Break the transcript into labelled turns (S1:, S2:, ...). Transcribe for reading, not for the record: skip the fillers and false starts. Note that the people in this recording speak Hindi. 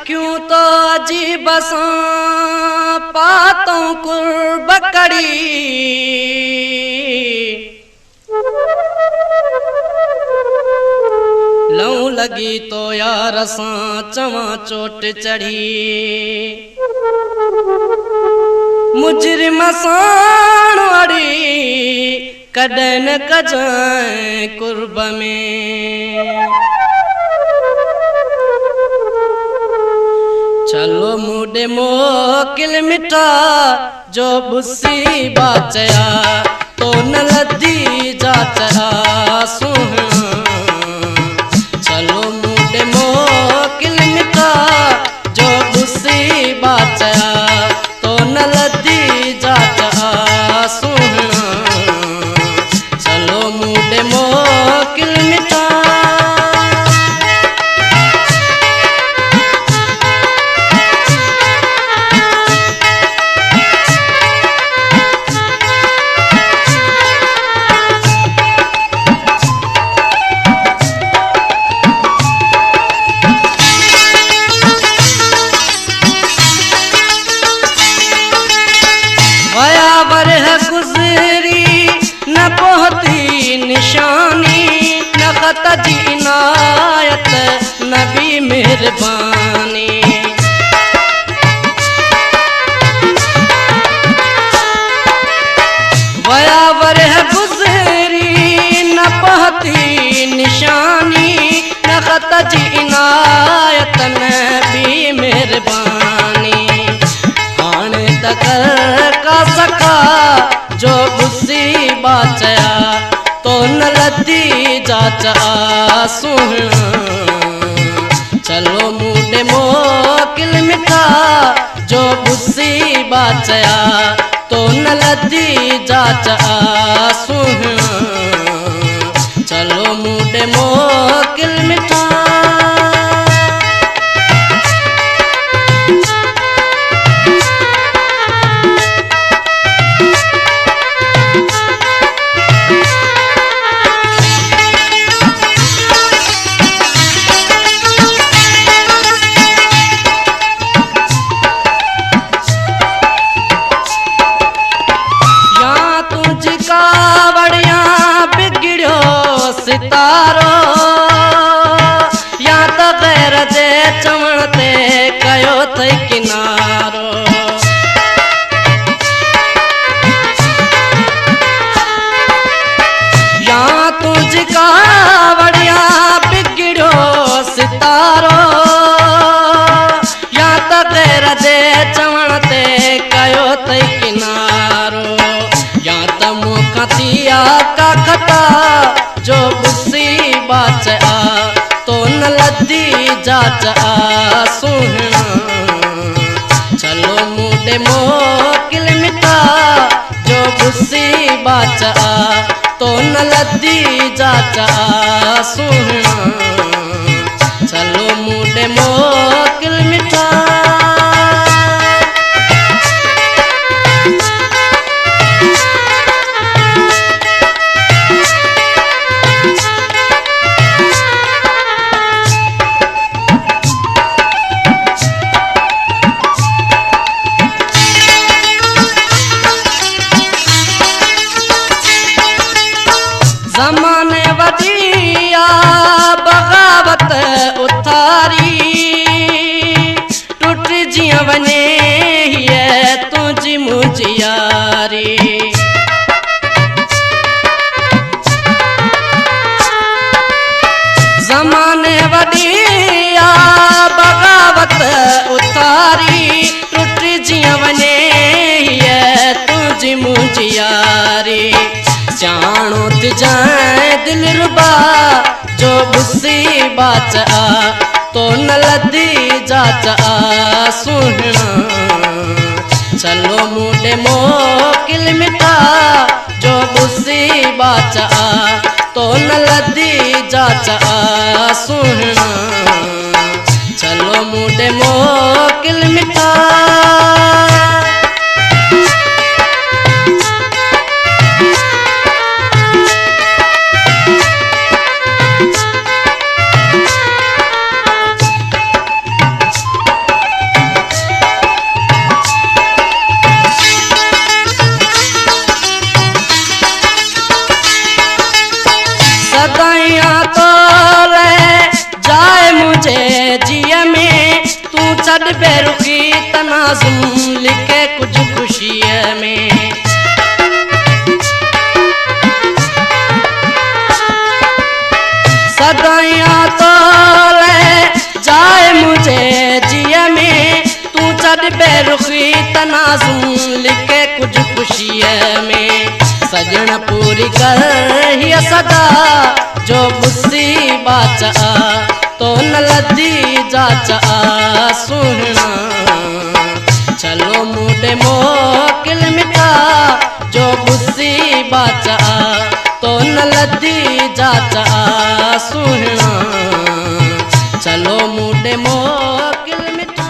S1: अक्यूं तो अजीब सां पातों कुर्बकड़ी लऊं लगी तो यार सां चवां चोट चढ़ी मुजरिम साण अड़ी कॾहिं न कजांइ कुर्ब में चलो मुडे मोकिल मिठा जो बुसी बाचया तो न लदी जाचया सुहणा चलो मुडे मोकिल मिठा जो बुसी बाचया तो न लदी जाचया सुहणा चलो मुडे मोकिल मिठा निशानी नखत जी इनायत नबी मेहरबानी वया वरह गुजरी न पहती निशानी नखत जी इनायत नबी मेहरबानी हाणे तक का सका जो बुसी बाचया तो न लदी जाचा सुहणा चलो मुडे मोकिल मिठा जो बुसी बाचया तो न लदी जाचा सुहणा चलो मुडे मोकिल मिठा सितारो या तो गैर जे चवण ते कयो थई किनारो या तुझका वड़िया बिगड़ो सितारो या तो गैर जे चवण ते कयो थई किनारो या तो मुख थिया का खता जो बुसी बाचया तो न लदी जाचा सुहणा चलो मुडे मोकिल मिठा जो बुसी बाचया तो न लदी जाचा सुहणा चलो मुडे मोकिल मिठा ज़माने वदिया बगावत उथारी टूट जिया वने हिय तुझी मुझी यारी ज़माने वदिया बगावत उथारी टूट जिया वने हिय तुझी मुझी यारी जानो जाए दिल रुबा जो बुसी बाचा तो न लदी जाचा सुहणा चलो मुडे मोकिल मिठा जो बुसी बाचा तो न लदी जाचा सुहणा चलो मुडे मोकिल मिठा बधाइयां तो ले जाए मुझे जिया में तू चढ़ बेरुखी तनाजुम लिखे कुछ खुशी में सजन पूरी कर ही सदा जो बुद्धि बाचा तो न लदी जाचा सुहना चलो मुडे मोकिल मिटा जो बुद्धि बाचा तो न लदी जाचा सुहना चलो मुडे मोकिल मिटा।